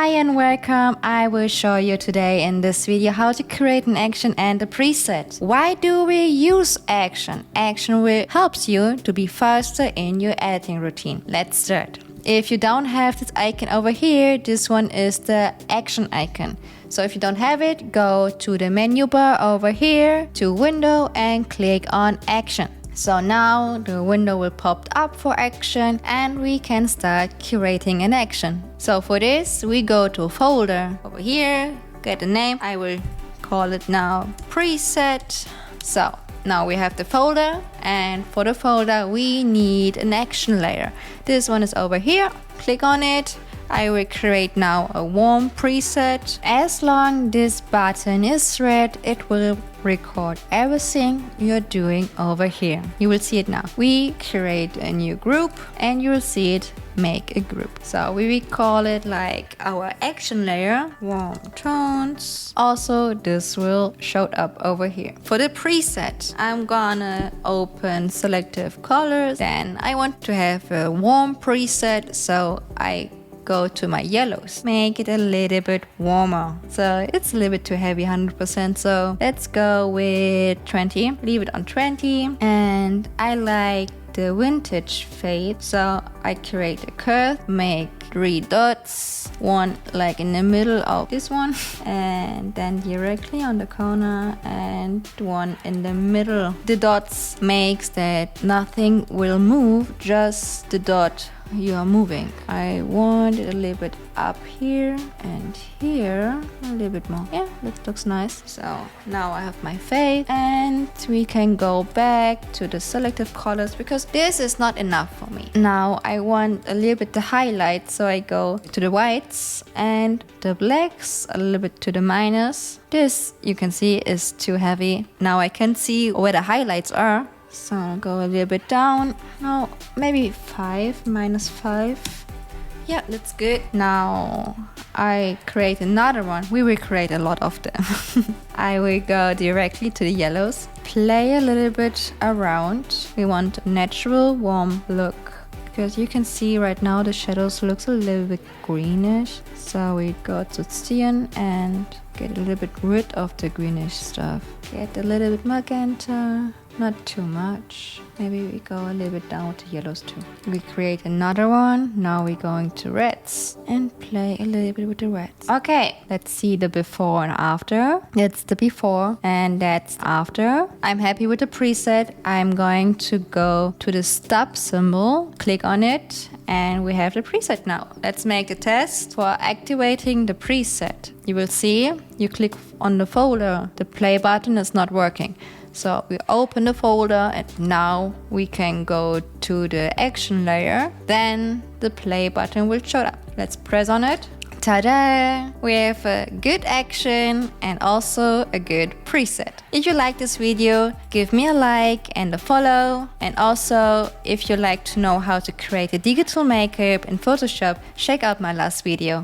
Hi and welcome. I will show you today in this video how to create an action and a preset. Why do we use action? Action will help you to be faster in your editing routine. Let's start. If you don't have this icon over here, this one is the action icon. So if you don't have it, go to the menu bar over here to window and click on action. So now the window will pop up for action and we can start curating an action. So for this, we go to folder over here, get a name. I will call it now preset. So now we have the folder, and for the folder we need an action layer. This one is over here. Click on it. I will create now a warm preset. As long this button is red, it will record everything you're doing over here. You will see it now. We create a new group and you will see it make a group. So we will call it like our action layer, warm tones. Also, this will show up over here. For the preset, I'm gonna open selective colors. Then I want to have a warm preset, so I go to my yellows, make it a little bit warmer. So it's a little bit too heavy, 100%. So let's go with 20, leave it on 20. And I like the vintage fade. So I create a curve, make 3 dots, one like in the middle of this one, and then directly on the corner, and one in the middle. The dots makes that nothing will move, just the dot you are moving. I want it a little bit up here and here, a little bit more. Yeah, that looks nice. So now I have my fade, and we can go back to the selective colors because this is not enough for me. Now I want a little bit the highlight, so I go to the whites and the blacks, a little bit to the minus. This you can see is too heavy. Now I can see where the highlights are. So I'll go a little bit down. No, maybe 5, -5. Yeah, that's good. Now I create another one. We will create a lot of them. I will go directly to the yellows. Play a little bit around. We want a natural warm look, because you can see right now the shadows looks a little bit greenish. So we go to cyan and get a little bit rid of the greenish stuff. Get a little bit magenta, not too much. Maybe we go a little bit down to yellows too. We create another one. Now we're going to reds and play a little bit with the reds. Okay, let's see the before and after. That's the before and that's after. I'm happy with the preset. I'm going to go to the stop symbol, click on it, and we have the preset now. Let's make a test for activating the preset. You will see, you click on the folder, the play button is not working. So we open the folder and now we can go to the action layer. Then the play button will show up. Let's press on it. Ta-da! We have a good action and also a good preset. If you like this video, give me a like and a follow. And also, if you like to know how to create a digital makeup in Photoshop, check out my last video.